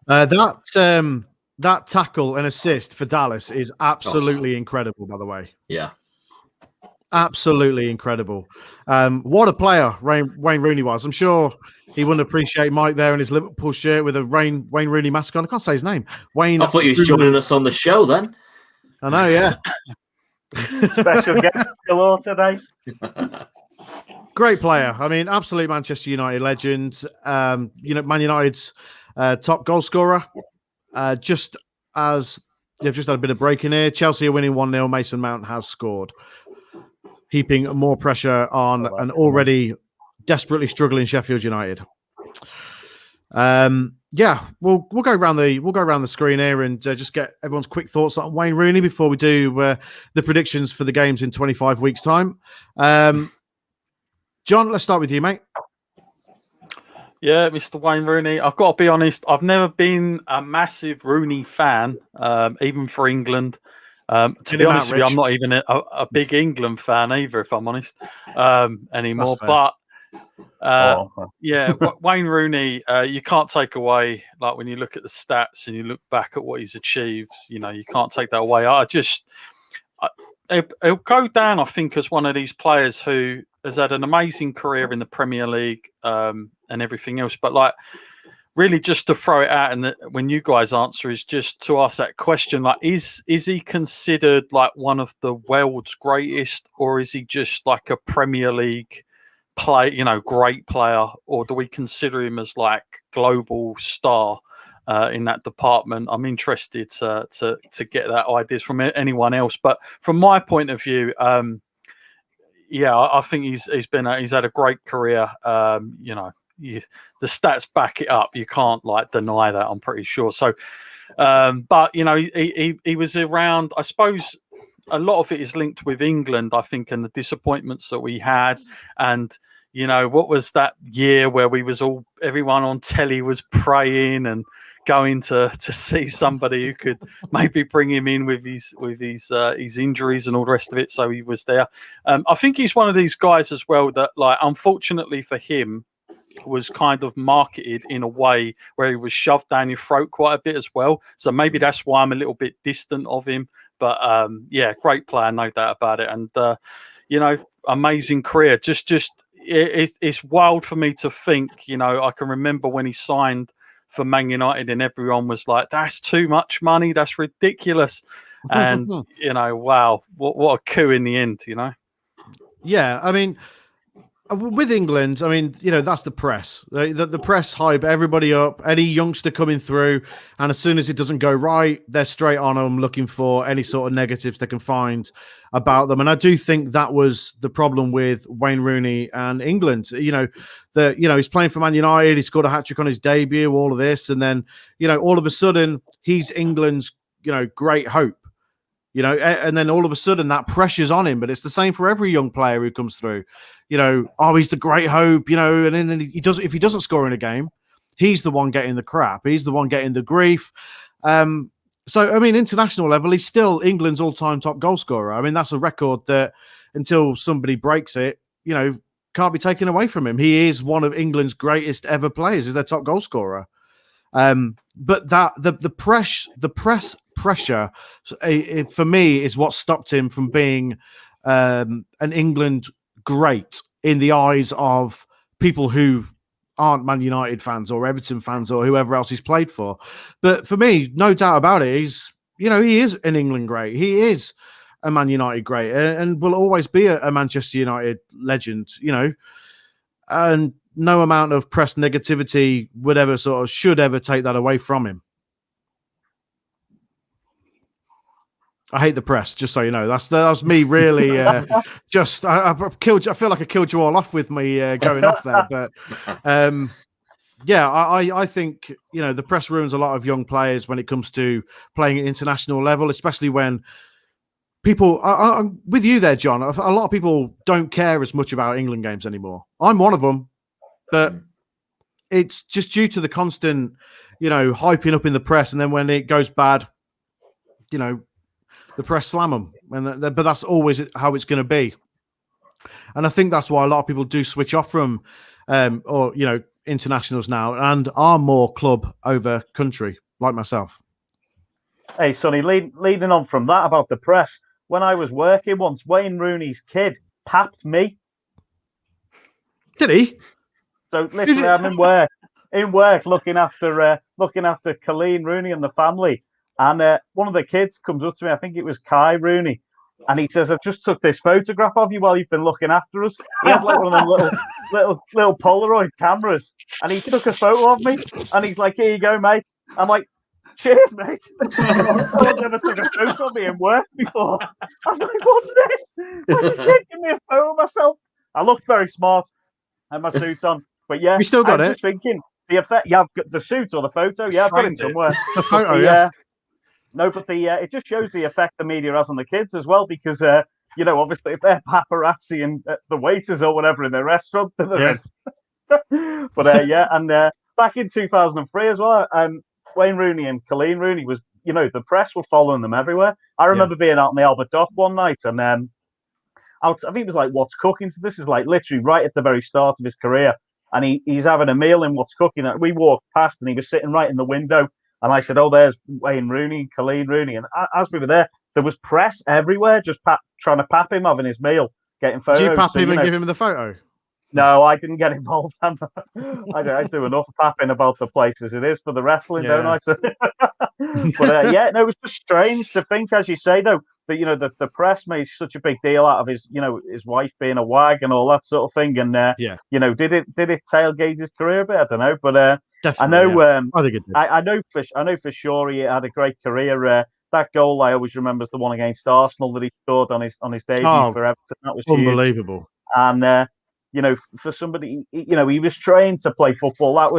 That tackle and assist for Dallas is absolutely incredible, by the way. Yeah. Absolutely incredible. What a player Wayne Rooney was. I'm sure he wouldn't appreciate Mike there in his Liverpool shirt with a Wayne Rooney mask on. I can't say his name. Wayne. I thought you were joining us on the show then. I know, yeah. Special guest galore today. Great player. I mean, absolute Manchester United legend. Man United's top goal scorer. Just as they've just had a bit of break in here, Chelsea are winning 1-0. Mason Mount has scored, heaping more pressure on an already desperately struggling Sheffield United. We'll go around the screen here and just get everyone's quick thoughts on Wayne Rooney before we do the predictions for the games in 25 weeks' time. John, let's start with you, mate. Yeah, Mr. Wayne Rooney. I've got to be honest, I've never been a massive Rooney fan, even for England. To be honest with you, I'm not even a big England fan either, if I'm honest, anymore. But Wayne Rooney, you can't take away, like when you look at the stats and you look back at what he's achieved, you can't take that away. He'll go down, I think, as one of these players who has had an amazing career in the Premier League and everything else. But like, really, just to throw it out, and when you guys answer, is just to ask that question: like, is he considered like one of the world's greatest, or is he just like a Premier League great player, or do we consider him as like global star in that department? I'm interested to get that ideas from anyone else. But from my point of view, I think he's had a great career. The stats back it up. You can't like deny that. I'm pretty sure. So, but he was around. I suppose a lot of it is linked with England, I think, and the disappointments that we had. And what was that year where everyone on telly was praying and going to see somebody who could maybe bring him in with his injuries and all the rest of it. So he was there. I think he's one of these guys as well that, like, unfortunately for him, was kind of marketed in a way where he was shoved down your throat quite a bit as well. So maybe that's why I'm a little bit distant of him. But great player, no doubt about it. And amazing career. It's wild for me to think. I can remember when he signed for Man United, and everyone was like, "That's too much money. That's ridiculous." And wow, what a coup in the end. Yeah, I mean, with England, I mean, that's the press. The press hype everybody up, any youngster coming through, and as soon as it doesn't go right, they're straight on them looking for any sort of negatives they can find about them. And I do think that was the problem with Wayne Rooney and England. He's playing for Man United, he scored a hat-trick on his debut, all of this, and then, all of a sudden, he's England's, great hope. And then all of a sudden that pressure's on him. But it's the same for every young player who comes through. He's the great hope, and then if he doesn't score in a game, he's the one getting the crap. He's the one getting the grief. So, I mean, international level, he's still England's all-time top goal scorer. I mean, that's a record that until somebody breaks it, can't be taken away from him. He is one of England's greatest ever players, is their top goal scorer. But the press pressure for me is what stopped him from being an England great in the eyes of people who aren't Man United fans or Everton fans or whoever else he's played for. But for me, no doubt about it, he is an England great. He is a Man United great and will always be a Manchester United legend, and no amount of press negativity should ever take that away from him. I hate the press, just so you know. That was me really. I feel like I killed you all off with me going off there. But I think the press ruins a lot of young players when it comes to playing at international level, especially when people. I'm with you there, John. A lot of people don't care as much about England games anymore. I'm one of them, but it's just due to the constant, hyping up in the press, and then when it goes bad, the press slam them, but that's always how it's going to be. And I think that's why a lot of people do switch off from, internationals now and are more club over country, like myself. Hey, Sonny, leading on from that about the press, when I was working once, Wayne Rooney's kid papped me. Did he? So literally, I'm in work looking after Colleen Rooney and the family, and one of the kids comes up to me. I think it was Kai Rooney, and he says, "I just took this photograph of you while you've been looking after us." He had like one of them little Polaroid cameras, and he took a photo of me, and he's like, "Here you go, mate." I'm like, "Cheers, mate." No one's ever took a photo of me in work before. I was like, "What's this? Why's he taking me a photo of myself?" I looked very smart, had my suit on. But yeah, You still got I was it? just thinking the effect. Yeah, I've got the suit or the photo. Yeah, I've got it somewhere. The photo, yes. No, but it just shows the effect the media has on the kids as well, because obviously if they're paparazzi and the waiters or whatever in their restaurant, then they're in. But back in 2003 as well, Wayne Rooney and Colleen Rooney was, the press were following them everywhere. I remember being out in the Albert Dock one night, and I think it was like What's Cooking. So this is like literally right at the very start of his career. And he's having a meal in What's Cooking. We walked past and he was sitting right in the window. And I said, "Oh, there's Wayne Rooney, Colleen Rooney." And as we were there was press everywhere just trying to pap him having his meal, getting photos. Did you pap him and give him the photo? No, I didn't get involved. I do enough papping about the place as it is for the wrestling, don't I? So, but it was just strange to think, as you say, though, that the press made such a big deal out of his wife being a wag and all that sort of thing. And did it tailgate his career a bit? I don't know, but definitely, I know. I think it did. I know for sure he had a great career. That goal I always remember is the one against Arsenal that he scored on his debut for Everton. That was unbelievable. Huge. And for somebody, he was trained to play football. That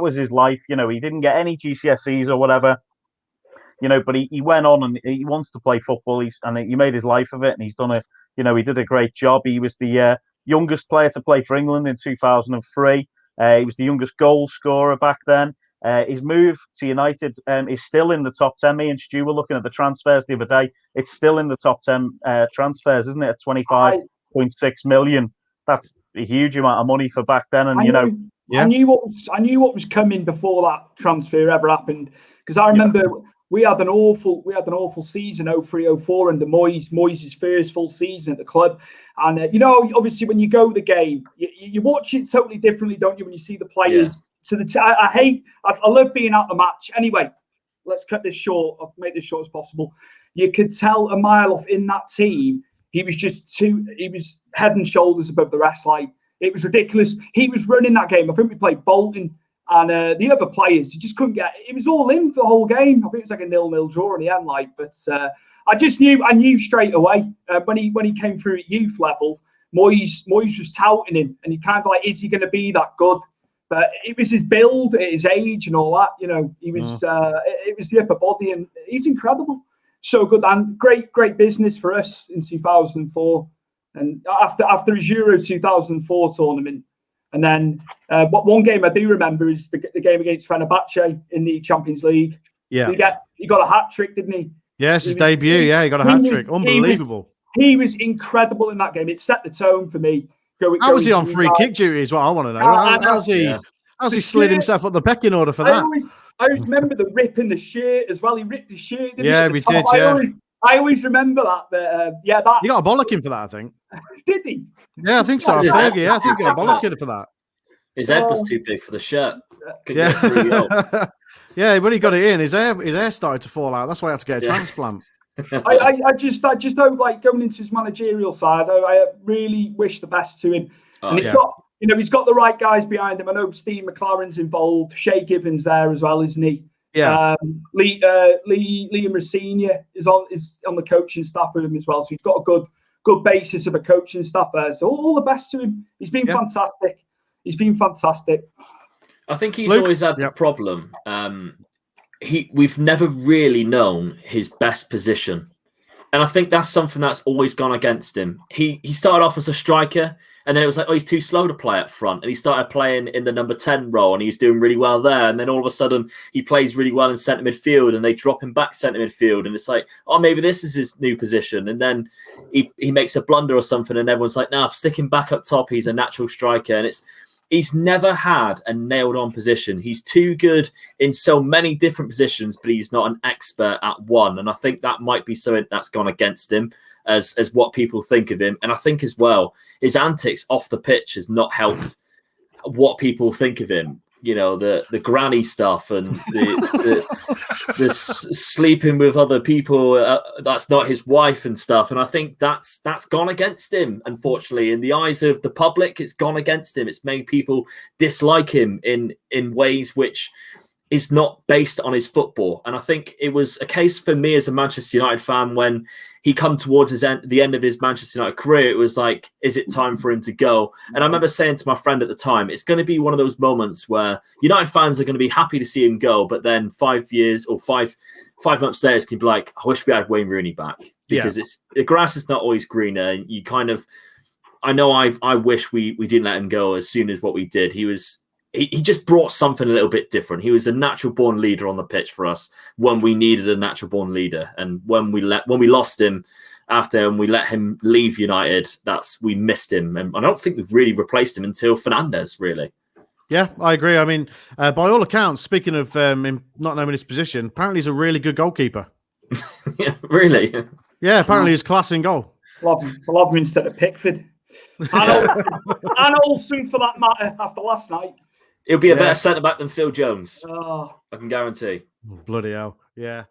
was his life. He didn't get any GCSEs or whatever. But he went on and he wants to play football. He made his life of it, and he's done he did a great job. He was the youngest player to play for England in 2003. He was the youngest goal scorer back then. His move to United is still in the top 10. Me and Stu were looking at the transfers the other day. It's still in the top 10 transfers, isn't it? At 25.6 million. That's a huge amount of money for back then. And I knew what was coming before that transfer ever happened, because I remember we had an awful season 03-04 under Moyes' first full season at the club. And obviously when you go to the game, you watch it totally differently, don't you? When you see the players. So I love being at the match. Anyway, let's cut this short. I'll make this short as possible. You could tell a mile off in that team. He was head and shoulders above the rest. Like, it was ridiculous. He was running that game. I think we played Bolton, and the other players, he just couldn't get it. Was all in for the whole game. I think it was like a 0-0 draw in the end. But I knew straight away when he came through at youth level, Moyes was touting him, and he kind of like, is he going to be that good? But it was his build, his age, and all that. He was. It was the upper body, and he's incredible. So good, and great business for us in 2004. And after his Euro 2004 tournament, and then one game I do remember is the game against Fenerbahce in the Champions League. Yeah, he got a hat trick, didn't he? Yes, his debut. Yeah, he got a hat trick. Unbelievable. He was incredible in that game. It set the tone for me. How was he on free kick duty? Is what I want to know. How's he slid himself up the pecking order for that? I always remember the rip in the shirt as well. He ripped his shirt. He did. I always remember that. That he got a bollocking for that, I think. Did he? Yeah, I think so. I think he got a bollocking for that. His head was too big for the shirt. Yeah, when he got it in, his hair started to fall out. That's why he had to get a transplant. I just hope, like, going into his managerial side, I really wish the best to him. And he's got the right guys behind him. I know Steve McLaren's involved. Shay Given's there as well, isn't he? Yeah. Liam Rosina is on the coaching staff with him as well. So he's got a good basis of a coaching staff there. So all the best to him. He's been fantastic. He's been fantastic. I think he's always had the problem. We've never really known his best position. And I think that's something that's always gone against him. He started off as a striker, and then it was like, he's too slow to play up front. And he started playing in the number 10 role, and he was doing really well there. And then all of a sudden, he plays really well in centre midfield, and they drop him back centre midfield. And it's like, oh, maybe this is his new position. And then he makes a blunder or something, and everyone's like, no, stick him back up top. He's a natural striker. And he's never had a nailed on position. He's too good in so many different positions, but he's not an expert at one. And I think that might be something that's gone against him as what people think of him. And I think as well, his antics off the pitch has not helped what people think of him. You know, the granny stuff and the sleeping with other people that's not his wife and stuff. And I think that's gone against him, unfortunately. In the eyes of the public, it's gone against him. It's made people dislike him in ways which is not based on his football. And I think it was a case for me as a Manchester United fan when he come towards the end of his Manchester United career. It was like, is it time for him to go? And I remember saying to my friend at the time, it's going to be one of those moments where United fans are going to be happy to see him go, but then 5 years or five months later, it's going to be like, I wish we had Wayne Rooney back, because the grass is not always greener. And you kind of, I know I wish we didn't let him go as soon as what we did. He just brought something a little bit different. He was a natural born leader on the pitch for us when we needed a natural born leader. And when we lost him after and we let him leave United, we missed him. And I don't think we've really replaced him until Fernandes, really. Yeah, I agree. I mean, by all accounts, speaking of him not knowing his position, apparently he's a really good goalkeeper. Yeah, really? Yeah, apparently he's class in goal. Love him instead of Pickford. And Olsen, for that matter, after last night. He'll be a better centre-back than Phil Jones. Oh. I can guarantee. Bloody hell. Yeah.